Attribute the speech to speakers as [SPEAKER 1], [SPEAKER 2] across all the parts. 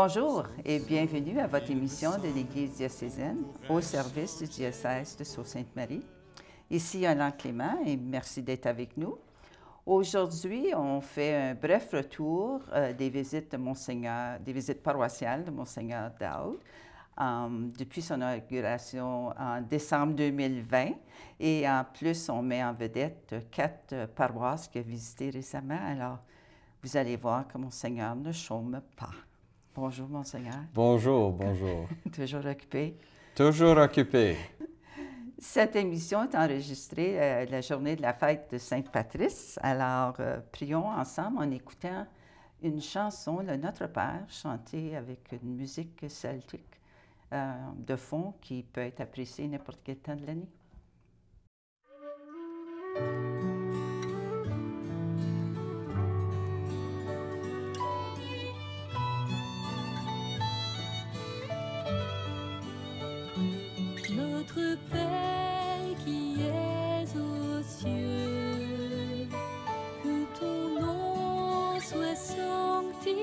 [SPEAKER 1] Bonjour et bienvenue à votre émission de l'Église diocésaine au service du diocèse de Sault-Sainte-Marie. Ici Alain Clément et merci d'être avec nous. Aujourd'hui, on fait un bref retour des visites de Monseigneur, des visites paroissiales de Monseigneur Daoud depuis son inauguration en décembre 2020. Et en plus, on met en vedette 4 paroisses qu'il a visitées récemment. Alors, vous allez voir que Monseigneur ne chôme pas. Bonjour, Monseigneur.
[SPEAKER 2] Bonjour, bonjour.
[SPEAKER 1] Toujours occupé.
[SPEAKER 2] Toujours occupé.
[SPEAKER 1] Cette émission est enregistrée la journée de la fête de Sainte Patrice. Alors, prions ensemble en écoutant une chanson, le Notre Père, chantée avec une musique celtique de fond qui peut être appréciée n'importe quel temps de l'année.
[SPEAKER 3] Notre Père qui es aux cieux, que ton nom soit sanctifié,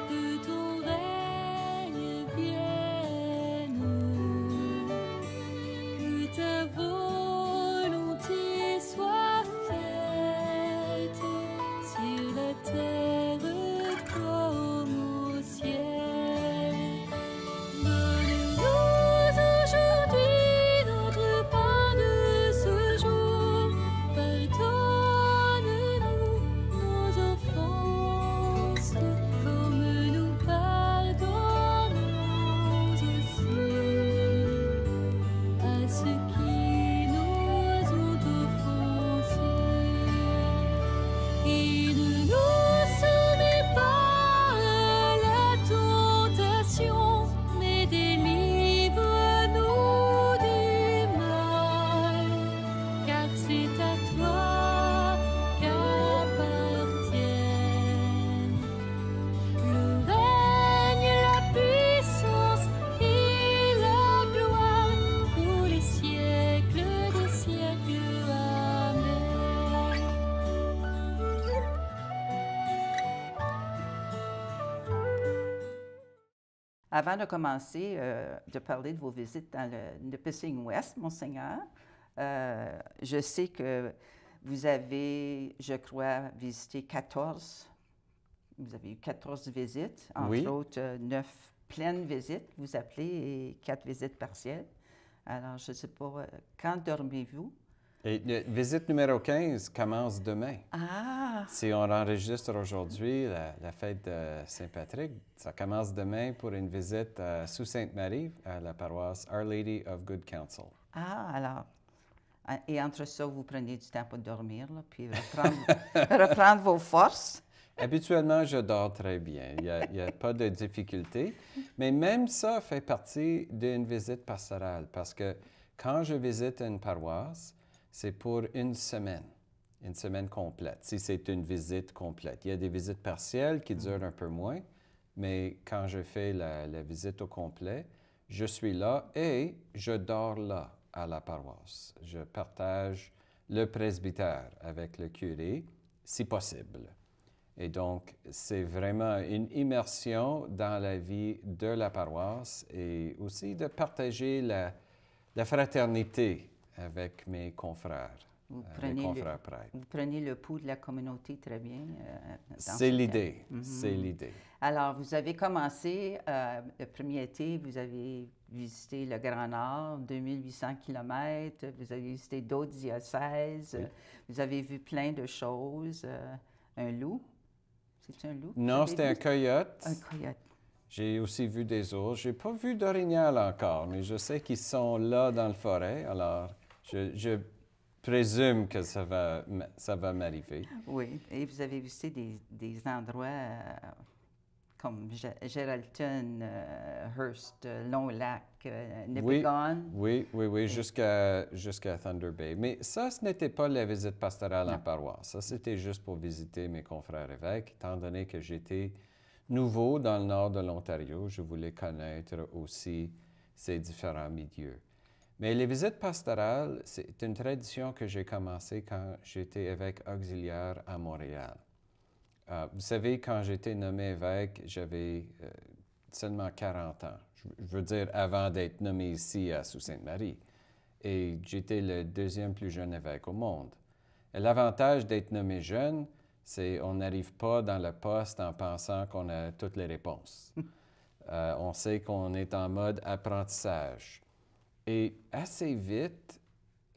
[SPEAKER 3] que ton règne vienne, que ta volonté soit faite sur la terre comme au ciel.
[SPEAKER 1] Avant de commencer de parler de vos visites dans le Nipissing West, Monseigneur, je sais que vous avez, je crois, visité 14. Vous avez eu 14 visites, entre autres 9 pleines visites, vous appelez, et 4 visites partielles. Alors, je ne sais pas, quand dormez-vous?
[SPEAKER 2] Et visite numéro 15 commence demain.
[SPEAKER 1] Ah!
[SPEAKER 2] Si on enregistre aujourd'hui la fête de Saint-Patrick, ça commence demain pour une visite à Sault-Sainte-Marie, à la paroisse Our Lady of Good Counsel.
[SPEAKER 1] Ah, alors. Et entre ça, vous prenez du temps pour dormir, là, puis reprendre vos forces?
[SPEAKER 2] Habituellement, je dors très bien. Il n'y a pas de difficulté. Mais même ça fait partie d'une visite pastorale, parce que quand je visite une paroisse, c'est pour une semaine complète, si c'est une visite complète. Il y a des visites partielles qui durent un peu moins, mais quand je fais la visite au complet, je suis là et je dors là à la paroisse. Je partage le presbytère avec le curé, si possible. Et donc, c'est vraiment une immersion dans la vie de la paroisse et aussi de partager la fraternité avec mes confrères, prêtres.
[SPEAKER 1] Vous prenez le pouls de la communauté très bien.
[SPEAKER 2] C'est l'idée, c'est l'idée.
[SPEAKER 1] Alors, vous avez commencé, le premier été, vous avez visité le Grand Nord, 2800 km, vous avez visité d'autres diocèses, vous avez vu plein de choses. Un loup, c'est un loup?
[SPEAKER 2] Non, c'était un coyote.
[SPEAKER 1] Un coyote.
[SPEAKER 2] J'ai aussi vu des ours. Je n'ai pas vu d'orignal encore, mais je sais qu'ils sont là dans la forêt, alors je présume que ça va m'arriver.
[SPEAKER 1] Oui, et vous avez visité des endroits comme Geraldton, Hearst, Long Lac, Nipigon.
[SPEAKER 2] Oui, jusqu'à Thunder Bay. Mais ça, ce n'était pas la visite pastorale en paroisse. Ça, c'était juste pour visiter mes confrères évêques, étant donné que j'étais nouveau dans le nord de l'Ontario. Je voulais connaître aussi ces différents milieux. Mais les visites pastorales, c'est une tradition que j'ai commencée quand j'étais évêque auxiliaire à Montréal. Vous savez, quand j'étais nommé évêque, j'avais seulement 40 ans. Je veux dire, avant d'être nommé ici à Sault-Sainte-Marie. Et j'étais le deuxième plus jeune évêque au monde. Et l'avantage d'être nommé jeune, c'est qu'on n'arrive pas dans le poste en pensant qu'on a toutes les réponses. On sait qu'on est en mode apprentissage. Et assez vite,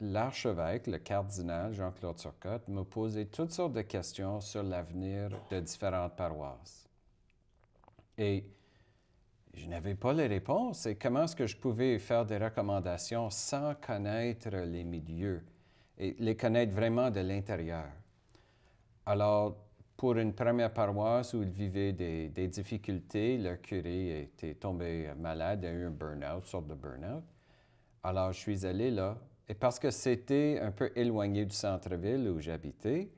[SPEAKER 2] l'archevêque, le cardinal Jean-Claude Turcotte, m'a posé toutes sortes de questions sur l'avenir de différentes paroisses. Et je n'avais pas les réponses. Et comment est-ce que je pouvais faire des recommandations sans connaître les milieux et les connaître vraiment de l'intérieur? Alors, pour une première paroisse où il vivait des difficultés, le curé était tombé malade, a eu un burn-out, une sorte de burn-out. Alors, je suis allé là. Et parce que c'était un peu éloigné du centre-ville où j'habitais,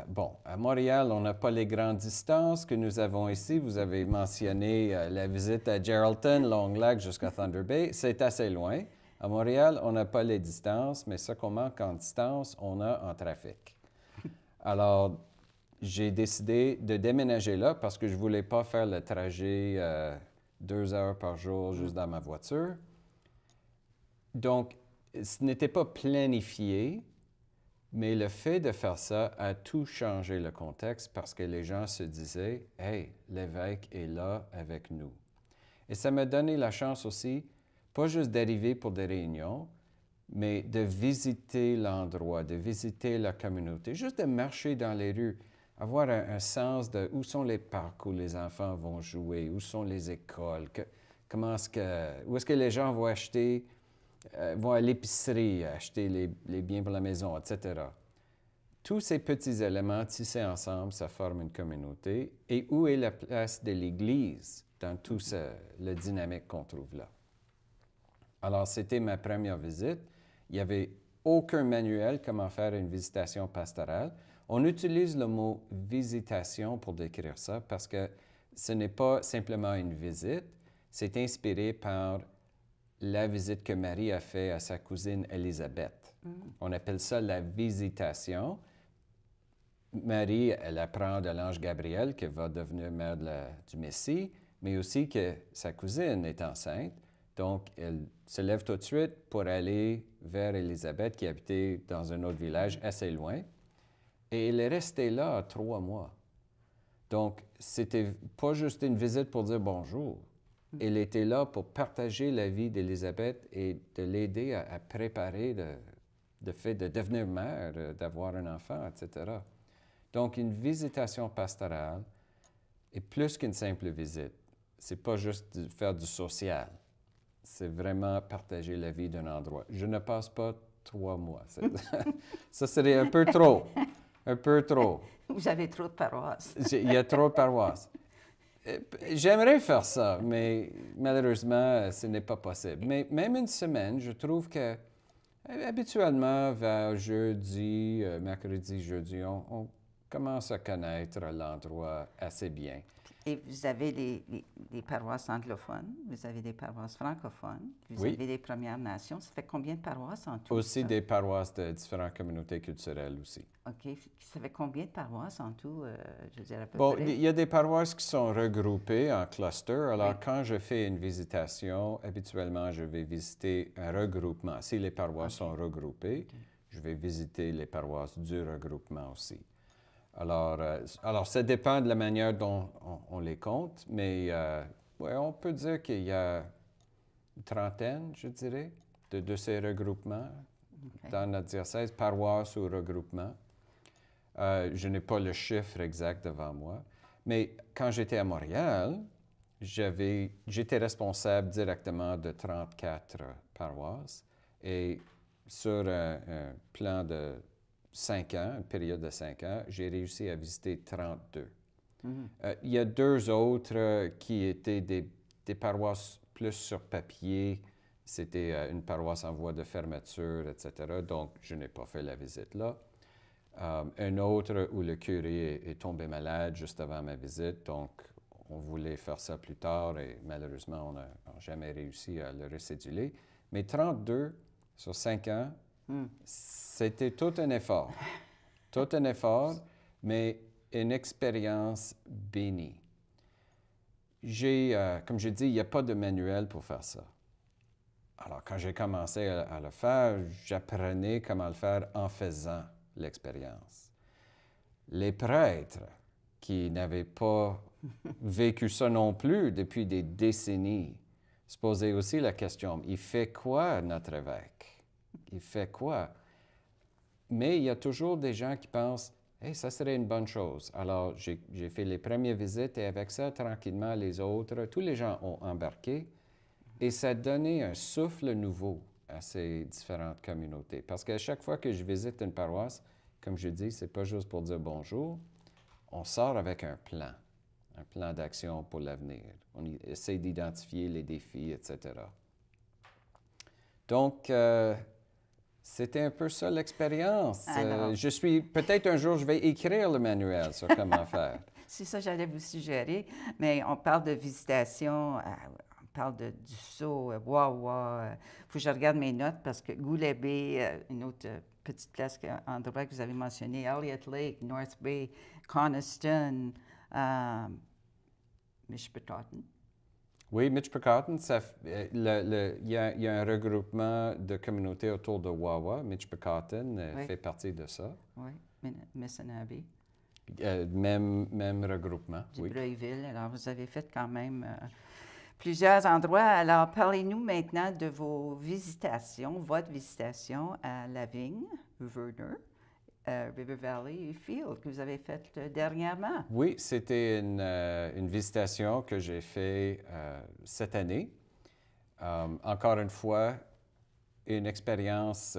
[SPEAKER 2] bon, à Montréal, on n'a pas les grandes distances que nous avons ici. Vous avez mentionné la visite à Geraldton, Long Lac jusqu'à Thunder Bay. C'est assez loin. À Montréal, on n'a pas les distances, mais ce qu'on manque en distance, on a en trafic. Alors, j'ai décidé de déménager là parce que je ne voulais pas faire le trajet 2 heures par jour juste dans ma voiture. Donc, ce n'était pas planifié, mais le fait de faire ça a tout changé le contexte parce que les gens se disaient « Hey, l'évêque est là avec nous ». Et ça m'a donné la chance aussi, pas juste d'arriver pour des réunions, mais de visiter l'endroit, de visiter la communauté, juste de marcher dans les rues, avoir un sens de où sont les parcs où les enfants vont jouer, où sont les écoles, où est-ce que les gens vont acheter, vont à l'épicerie, acheter les biens pour la maison, etc. Tous ces petits éléments tissés ensemble, ça forme une communauté. Et où est la place de l'Église dans tout le dynamique qu'on trouve là? Alors, c'était ma première visite. Il n'y avait aucun manuel comment faire une visitation pastorale. On utilise le mot « visitation » pour décrire ça parce que ce n'est pas simplement une visite, c'est inspiré par la visite que Marie a faite à sa cousine Élisabeth. On appelle ça la visitation. Marie, elle apprend de l'ange Gabriel qu'elle va devenir mère du Messie, mais aussi que sa cousine est enceinte. Donc, elle se lève tout de suite pour aller vers Élisabeth, qui habitait dans un autre village assez loin. Et elle est restée là 3 mois. Donc, c'était pas juste une visite pour dire bonjour. Elle était là pour partager la vie d'Élisabeth et de l'aider à préparer le fait de devenir mère, d'avoir un enfant, etc. Donc, une visitation pastorale est plus qu'une simple visite. C'est pas juste faire du social. C'est vraiment partager la vie d'un endroit. Je ne passe pas 3 mois. Ça serait un peu trop. Un peu trop.
[SPEAKER 1] Vous avez trop de paroisses.
[SPEAKER 2] Il y a trop de paroisses. J'aimerais faire ça, mais malheureusement, ce n'est pas possible. Mais même une semaine, je trouve que habituellement, vers jeudi, mercredi, jeudi, on commence à connaître l'endroit assez bien.
[SPEAKER 1] Et vous avez des paroisses anglophones, vous avez des paroisses francophones, vous
[SPEAKER 2] Oui.
[SPEAKER 1] avez des Premières Nations. Ça fait combien de paroisses en tout?
[SPEAKER 2] Aussi
[SPEAKER 1] ça?
[SPEAKER 2] des paroisses de différentes communautés culturelles aussi.
[SPEAKER 1] OK. Ça fait combien de paroisses en tout, je dirais à peu
[SPEAKER 2] Bon,
[SPEAKER 1] près?
[SPEAKER 2] il y a des paroisses qui sont regroupées en clusters. Alors,
[SPEAKER 1] Oui.
[SPEAKER 2] quand je fais une visitation, habituellement, je vais visiter un regroupement. Si les paroisses sont regroupées, je vais visiter les paroisses du regroupement aussi. Alors, ça dépend de la manière dont on les compte, mais ouais, on peut dire qu'il y a une trentaine, je dirais, de ces regroupements dans notre diocèse, paroisses ou regroupements. Je n'ai pas le chiffre exact devant moi, mais quand j'étais à Montréal, j'étais responsable directement de 34 paroisses et sur un plan de 5 ans, une période de 5 ans, j'ai réussi à visiter 32. Il y a 2 autres qui étaient des paroisses plus sur papier. C'était une paroisse en voie de fermeture, etc. Donc, je n'ai pas fait la visite là. Un autre où le curé est tombé malade juste avant ma visite, donc on voulait faire ça plus tard et malheureusement, on n'a jamais réussi à le recéduler. Mais 32 sur 5 ans, c'était tout un effort. Tout un effort, mais une expérience bénie. Comme je dis, il n'y a pas de manuel pour faire ça. Alors, quand j'ai commencé à le faire, j'apprenais comment le faire en faisant l'expérience. Les prêtres qui n'avaient pas vécu ça non plus depuis des décennies se posaient aussi la question, il fait quoi notre évêque? Il fait quoi? Mais il y a toujours des gens qui pensent, hey, ça serait une bonne chose. Alors, j'ai fait les premières visites et avec ça, tranquillement, les autres, tous les gens ont embarqué et ça a donné un souffle nouveau à ces différentes communautés. Parce qu'à chaque fois que je visite une paroisse, comme je dis, c'est pas juste pour dire bonjour, on sort avec un plan d'action pour l'avenir. On essaie d'identifier les défis, etc. Donc, c'était un peu ça l'expérience. Peut-être un jour, je vais écrire le manuel sur comment faire.
[SPEAKER 1] C'est ça que j'allais vous suggérer, mais on parle de visitation, on parle du saut, Wawa. Faut que je regarde mes notes parce que Goulet, une autre petite place, endroit que vous avez mentionné, Elliott Lake, North Bay, Coniston, Mishpataten.
[SPEAKER 2] Oui, Mitchpataten, il y a un regroupement de communautés autour de Wawa. Mitchpataten fait partie de ça.
[SPEAKER 1] Oui, Missinabie.
[SPEAKER 2] Même regroupement,
[SPEAKER 1] Du
[SPEAKER 2] oui.
[SPEAKER 1] Breuilville. Alors, vous avez fait quand même plusieurs endroits. Alors, parlez-nous maintenant de vos visitations, votre visitation à La Vigne, Verner, River Valley et Field, que vous avez faite dernièrement.
[SPEAKER 2] Oui, c'était une visitation que j'ai faite cette année. Encore une fois, une expérience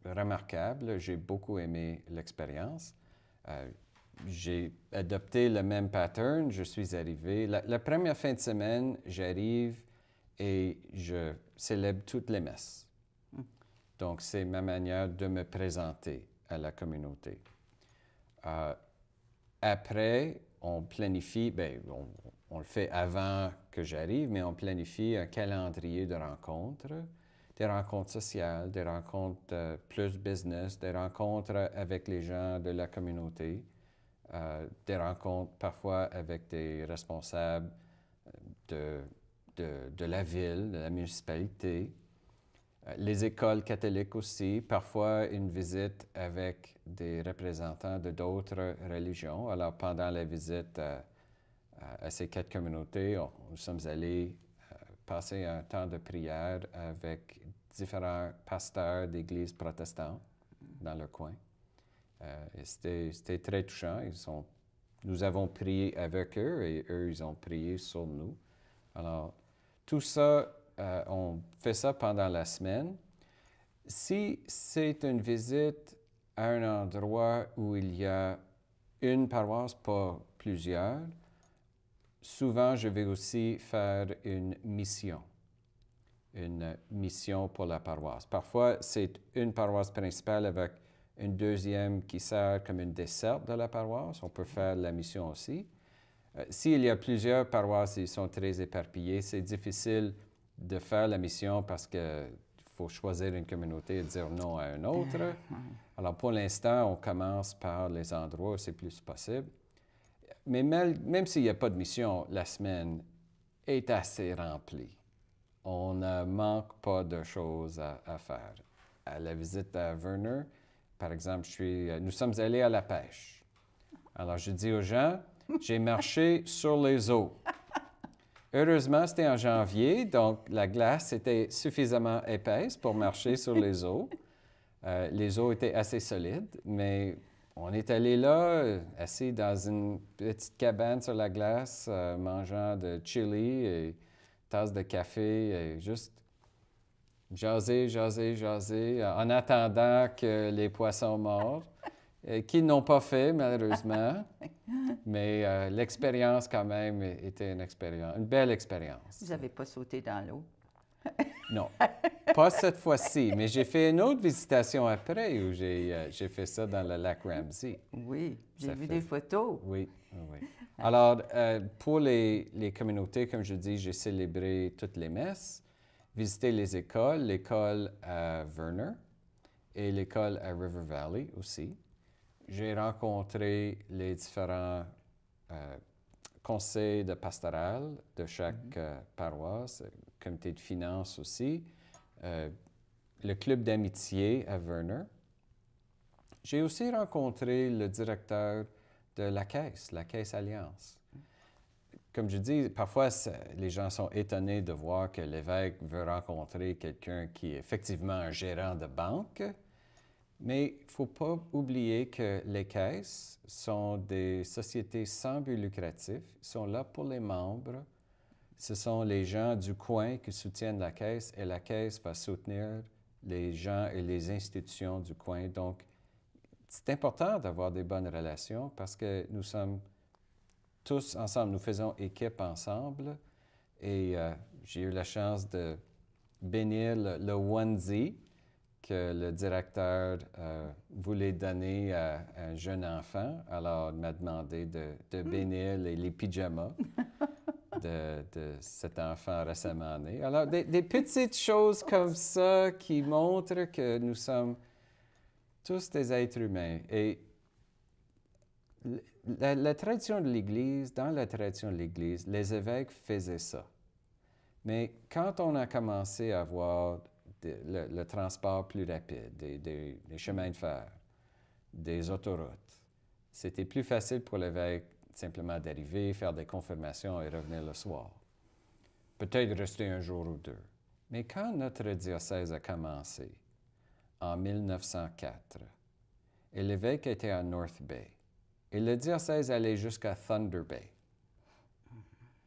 [SPEAKER 2] remarquable. J'ai beaucoup aimé l'expérience. J'ai adopté le même pattern. Je suis arrivé. La première fin de semaine, j'arrive et je célèbre toutes les messes. Donc, c'est ma manière de me présenter à la communauté. Après, on planifie, on le fait avant que j'arrive, mais on planifie un calendrier de rencontres, des rencontres sociales, des rencontres plus business, des rencontres avec les gens de la communauté, des rencontres parfois avec des responsables de la ville, de la municipalité, les écoles catholiques aussi, parfois une visite avec des représentants de d'autres religions. Alors, pendant la visite à ces 4 communautés, nous sommes allés passer un temps de prière avec différents pasteurs d'églises protestantes dans le coin. Et c'était très touchant. Nous avons prié avec eux et eux, ils ont prié sur nous. Alors, tout ça, on fait ça pendant la semaine. Si c'est une visite à un endroit où il y a une paroisse, pas plusieurs, souvent je vais aussi faire une mission pour la paroisse. Parfois, c'est une paroisse principale avec une deuxième qui sert comme une desserte de la paroisse. On peut faire la mission aussi. S'il y a plusieurs paroisses, ils sont très éparpillés, c'est difficile de faire la mission parce qu'il faut choisir une communauté et dire non à une autre. Alors, pour l'instant, on commence par les endroits où c'est plus possible. Mais même s'il n'y a pas de mission, la semaine est assez remplie. On ne manque pas de choses à faire. À la visite à Verner, par exemple, nous sommes allés à la pêche. Alors, je dis aux gens, j'ai marché sur les eaux. Heureusement, c'était en janvier, donc la glace était suffisamment épaisse pour marcher sur les eaux. Les eaux étaient assez solides, mais on est allé là, assis dans une petite cabane sur la glace, mangeant de chili et tasse de café, et juste jaser, en attendant que les poissons mordent, qu'ils n'ont pas fait, malheureusement. Mais l'expérience, quand même, était une belle expérience.
[SPEAKER 1] Vous n'avez pas sauté dans l'eau?
[SPEAKER 2] Non, pas cette fois-ci, mais j'ai fait une autre visitation après où j'ai fait ça dans le lac Ramsey.
[SPEAKER 1] Oui, j'ai vu des photos.
[SPEAKER 2] Oui. Alors, pour les communautés, comme je dis, j'ai célébré toutes les messes, visité les écoles, l'école à Verner et l'école à River Valley aussi. j'ai rencontré les différents conseils de pastoral de chaque paroisse, comité de finances aussi, le club d'amitié à Verner. J'ai aussi rencontré le directeur de la Caisse Alliance. Comme je dis, parfois, les gens sont étonnés de voir que l'évêque veut rencontrer quelqu'un qui est effectivement un gérant de banque, mais il ne faut pas oublier que les caisses sont des sociétés sans but lucratif. Ils sont là pour les membres. Ce sont les gens du coin qui soutiennent la Caisse et la Caisse va soutenir les gens et les institutions du coin. Donc, c'est important d'avoir des bonnes relations parce que nous sommes tous ensemble, nous faisons équipe ensemble. Et j'ai eu la chance de bénir le onesie que le directeur voulait donner à un jeune enfant. Alors, il m'a demandé de bénir les pyjamas de cet enfant récemment né. Alors, des petites choses comme ça qui montrent que nous sommes tous des êtres humains. Et la tradition de l'Église, dans la tradition de l'Église, les évêques faisaient ça. Mais quand on a commencé à avoir le transport plus rapide, des chemins de fer, des autoroutes, c'était plus facile pour l'évêque simplement d'arriver, faire des confirmations et revenir le soir. Peut-être rester un jour ou deux. Mais quand notre diocèse a commencé, en 1904, et l'évêque était à North Bay, et le diocèse allait jusqu'à Thunder Bay.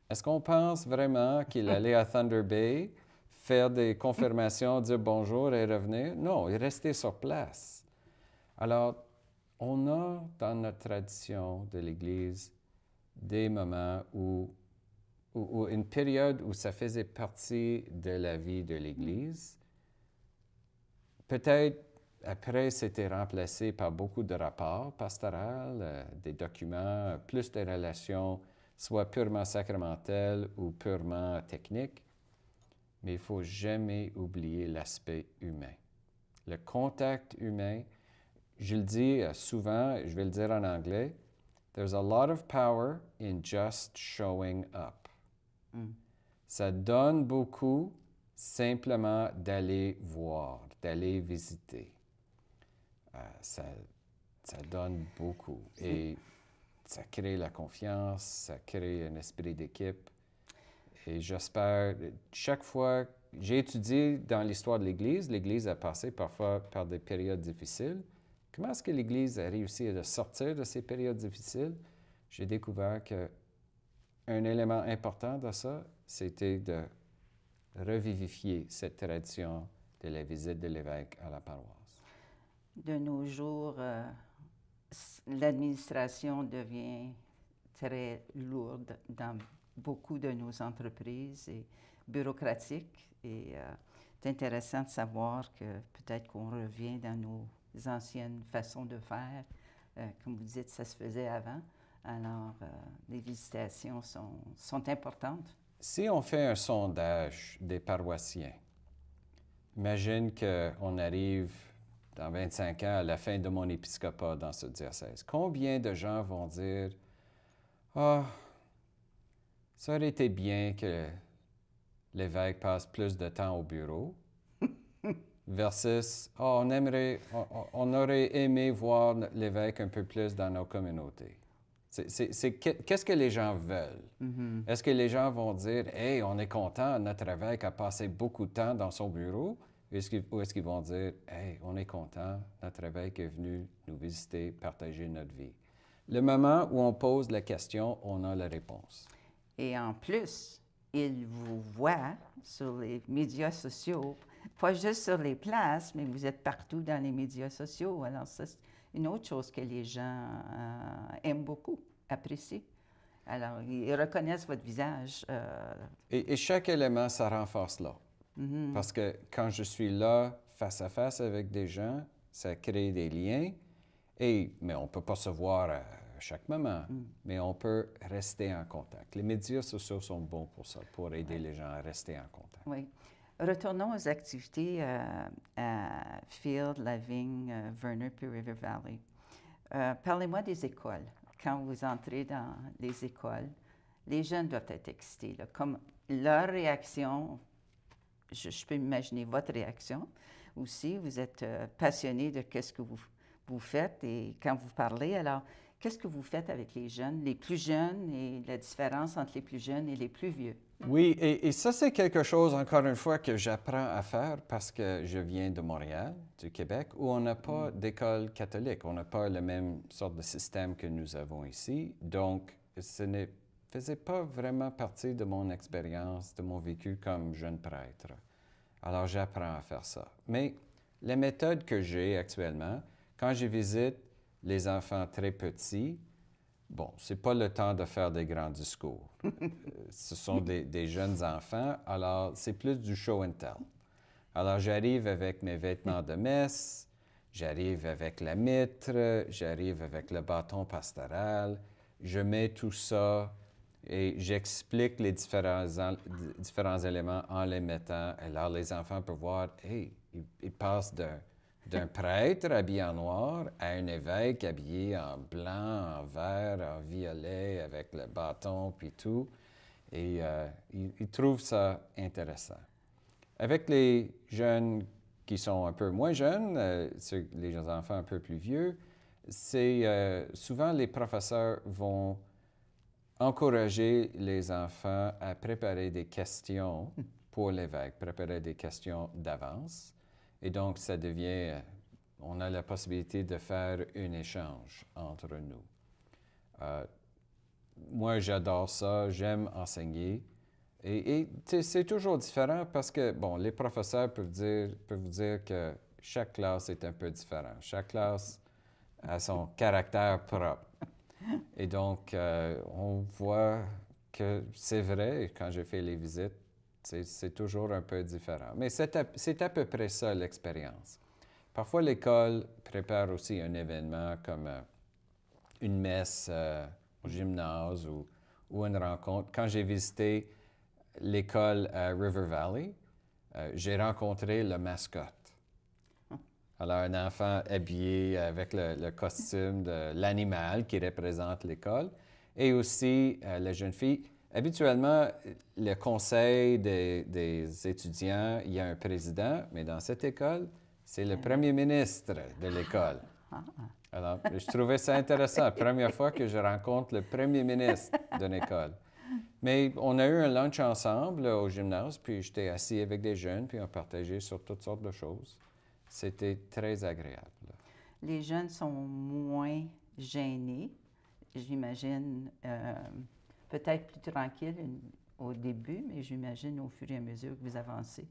[SPEAKER 2] Est-ce qu'on pense vraiment qu'il allait à Thunder Bay, faire des confirmations, dire bonjour et revenir? Non, il restait sur place. Alors, on a dans notre tradition de l'Église des moments où une période où ça faisait partie de la vie de l'Église. Peut-être après, c'était remplacé par beaucoup de rapports pastoraux, des documents, plus de relations, soit purement sacramentelles ou purement techniques. Mais il ne faut jamais oublier l'aspect humain. Le contact humain, je le dis souvent, je vais le dire en anglais, there's a lot of power in just showing up. Ça donne beaucoup simplement d'aller voir, d'aller visiter. Ça donne beaucoup. Et ça crée la confiance, ça crée un esprit d'équipe. Et j'espère, chaque fois, j'ai étudié dans l'histoire de l'Église a passé parfois par des périodes difficiles. Comment est-ce que l'Église a réussi à sortir de ces périodes difficiles? J'ai découvert qu'un élément important de ça, c'était de revivifier cette tradition de la visite de l'évêque à la paroisse.
[SPEAKER 1] De nos jours, l'administration devient très lourde dans beaucoup de nos entreprises et bureaucratiques. Et c'est intéressant de savoir que peut-être qu'on revient dans nos anciennes façons de faire. Comme vous dites, ça se faisait avant. Alors, les visitations sont importantes.
[SPEAKER 2] Si on fait un sondage des paroissiens, imagine qu'on arrive dans 25 ans à la fin de mon épiscopat dans ce diocèse. Combien de gens vont dire « Ah, ça aurait été bien que l'évêque passe plus de temps au bureau » versus « Ah, on aurait aimé voir l'évêque un peu plus dans nos communautés ». Qu'est-ce que les gens veulent? Est-ce que les gens vont dire « Hey, on est content, notre évêque a passé beaucoup de temps dans son bureau » ou est-ce qu'ils vont dire « Hey, on est content, notre évêque est venu nous visiter, partager notre vie ». Le moment où on pose la question, on a la réponse.
[SPEAKER 1] Et en plus, il vous voit sur les médias sociaux, pas juste sur les places, mais vous êtes partout dans les médias sociaux. Alors ça, c'est une autre chose que les gens aiment beaucoup, apprécient. Alors, ils reconnaissent votre visage.
[SPEAKER 2] Et chaque élément, ça renforce l'autre. Parce que quand je suis là, face à face avec des gens, ça crée des liens. Mais on ne peut pas se voir à chaque moment, mais on peut rester en contact. Les médias sociaux sont bons pour ça, pour aider les gens à rester en contact.
[SPEAKER 1] Oui. Retournons aux activités à Field, La Vigne, Verner puis River Valley. Parlez-moi des écoles. Quand vous entrez dans les écoles, les jeunes doivent être excités, là. Comme leur réaction, je peux imaginer votre réaction aussi. Vous êtes passionné de qu'est-ce que vous faites et quand vous parlez, alors, qu'est-ce que vous faites avec les plus jeunes et la différence entre les plus jeunes et les plus vieux?
[SPEAKER 2] Oui, et ça, c'est quelque chose, encore une fois, que j'apprends à faire parce que je viens de Montréal, du Québec, où on n'a pas d'école catholique. On n'a pas le même sorte de système que nous avons ici. Donc, ce ne faisait pas vraiment partie de mon expérience, de mon vécu comme jeune prêtre. Alors, j'apprends à faire ça. Mais les méthodes que j'ai actuellement, quand je visite les enfants très petits, bon, ce n'est pas le temps de faire des grands discours. Ce sont des jeunes enfants, alors c'est plus du show and tell. Alors, j'arrive avec mes vêtements de messe, j'arrive avec la mitre, j'arrive avec le bâton pastoral, je mets tout ça et j'explique les différents éléments en les mettant. Alors, les enfants peuvent voir, hey, ils passent d'un prêtre habillé en noir à un évêque habillé en blanc, en vert, en violet, avec le bâton puis tout. Et ils trouvent ça intéressant. Avec les jeunes qui sont un peu moins jeunes, les enfants un peu plus vieux, c'est souvent les professeurs vont encourager les enfants à préparer des questions pour l'évêque, préparer des questions d'avance. Et donc, ça devient, on a la possibilité de faire un échange entre nous. Moi, j'adore ça, j'aime enseigner. Et c'est toujours différent parce que, bon, les professeurs peuvent vous dire que chaque classe est un peu différente. Chaque classe a son caractère propre. Et donc, on voit que c'est vrai, quand je fais les visites, c'est toujours un peu différent. Mais c'est à peu près ça l'expérience. Parfois, l'école prépare aussi un événement comme une messe au gymnase ou une rencontre. Quand j'ai visité l'école à River Valley, j'ai rencontré le mascotte. Alors, un enfant habillé avec le costume de l'animal qui représente l'école et aussi la jeune fille. Habituellement, le conseil des étudiants, il y a un président, mais dans cette école, c'est le premier ministre de l'école. Alors, je trouvais ça intéressant. La première fois que je rencontre le premier ministre d'une école. Mais on a eu un lunch ensemble au gymnase, puis j'étais assis avec des jeunes, puis on partageait sur toutes sortes de choses. C'était très agréable.
[SPEAKER 1] Les jeunes sont moins gênés, j'imagine, peut-être plus tranquilles au début, mais j'imagine au fur et à mesure que vous avancez,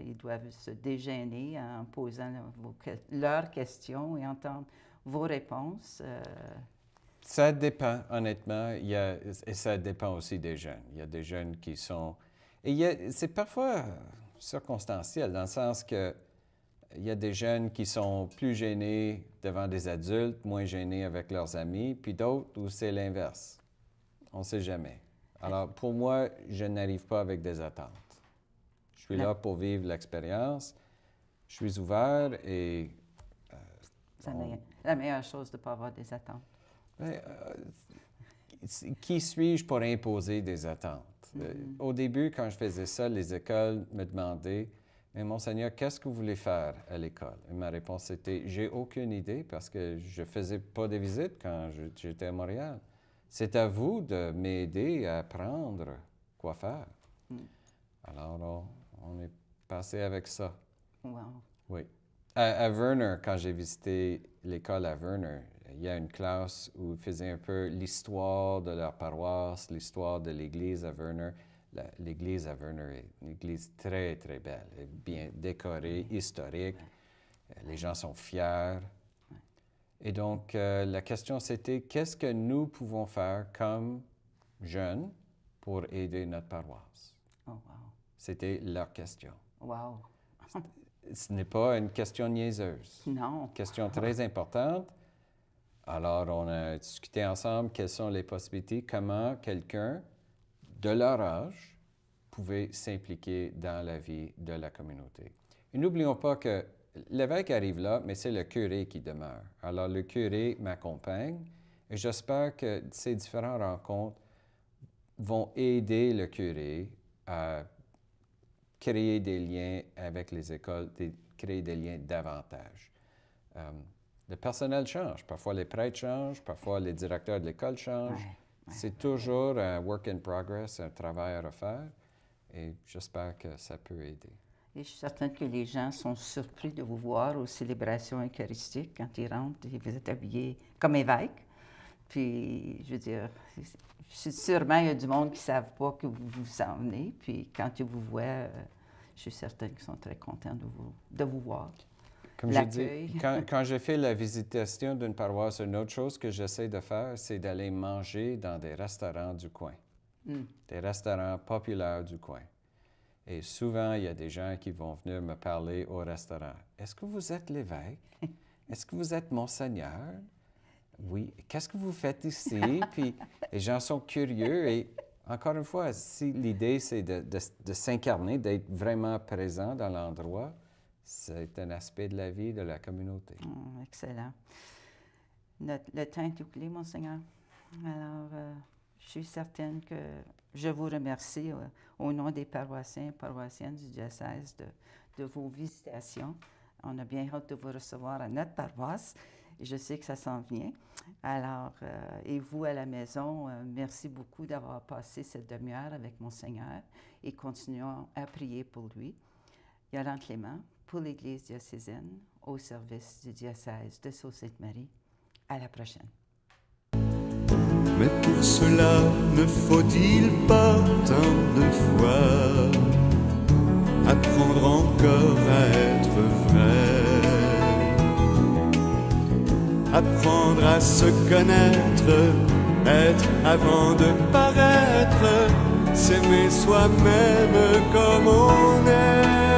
[SPEAKER 1] ils doivent se dégêner en posant leurs questions et entendre vos réponses.
[SPEAKER 2] Ça dépend, honnêtement, et ça dépend aussi des jeunes. Il y a des jeunes qui sont... Et c'est parfois circonstanciel, dans le sens que il y a des jeunes qui sont plus gênés devant des adultes, moins gênés avec leurs amis, puis d'autres où c'est l'inverse. On ne sait jamais. Alors, pour moi, je n'arrive pas avec des attentes. Je suis là pour vivre l'expérience. Je suis ouvert et...
[SPEAKER 1] C'est la meilleure chose de ne pas avoir des attentes.
[SPEAKER 2] Bien, qui suis-je pour imposer des attentes? Au début, quand je faisais ça, les écoles me demandaient « Mais Monseigneur, qu'est-ce que vous voulez faire à l'école? » Et ma réponse était « J'ai aucune idée parce que je ne faisais pas de visites quand j'étais à Montréal. C'est à vous de m'aider à apprendre quoi faire. » Alors, on est passé avec ça.
[SPEAKER 1] Wow.
[SPEAKER 2] Oui. À Verner, quand j'ai visité l'école à Verner, il y a une classe où ils faisaient un peu l'histoire de leur paroisse, l'histoire de l'église à Verner. L'église à Verner est une église très, très belle, bien décorée, historique. Les gens sont fiers. Et donc, la question, c'était qu'est-ce que nous pouvons faire comme jeunes pour aider notre paroisse?
[SPEAKER 1] Oh, wow.
[SPEAKER 2] C'était leur question.
[SPEAKER 1] Wow.
[SPEAKER 2] Ce n'est pas une question niaiseuse.
[SPEAKER 1] Non.
[SPEAKER 2] Une question très importante. Alors, on a discuté ensemble quelles sont les possibilités, comment quelqu'un de leur âge pouvait s'impliquer dans la vie de la communauté. Et n'oublions pas que l'évêque arrive là, mais c'est le curé qui demeure. Alors, le curé m'accompagne et j'espère que ces différentes rencontres vont aider le curé à créer des liens avec les écoles, créer des liens davantage. Le personnel change. Parfois, les prêtres changent, parfois, les directeurs de l'école changent. C'est toujours un work in progress, un travail à refaire, et j'espère que ça peut aider.
[SPEAKER 1] Et je suis certaine que les gens sont surpris de vous voir aux célébrations eucharistiques quand ils rentrent et vous êtes habillés comme évêque. Puis, je veux dire, sûrement il y a du monde qui ne savent pas que vous vous en venez. Puis, quand ils vous voient, je suis certaine qu'ils sont très contents de vous voir.
[SPEAKER 2] Comme je dis, quand je fais la visitation d'une paroisse, une autre chose que j'essaie de faire, c'est d'aller manger dans des restaurants du coin, des restaurants populaires du coin. Et souvent, il y a des gens qui vont venir me parler au restaurant. « Est-ce que vous êtes l'évêque? Est-ce que vous êtes Monseigneur? Oui. Qu'est-ce que vous faites ici? » Puis les gens sont curieux. Et encore une fois, si l'idée, c'est de s'incarner, d'être vraiment présent dans l'endroit, c'est un aspect de la vie de la communauté.
[SPEAKER 1] Excellent. Le temps est écoulé, Monseigneur. Alors, je suis certaine que je vous remercie au nom des paroissiens et paroissiennes du diocèse de vos visitations. On a bien hâte de vous recevoir à notre paroisse et je sais que ça s'en vient. Alors, et vous à la maison, merci beaucoup d'avoir passé cette demi-heure avec Monseigneur et continuons à prier pour lui. Yolande Clément, pour l'Église diocésaine, au service du diocèse de Sault-Sainte-Marie. À la prochaine.
[SPEAKER 4] Mais pour cela, ne faut-il pas tant de fois apprendre encore à être vrai, apprendre à se connaître, être avant de paraître, s'aimer soi-même comme on est.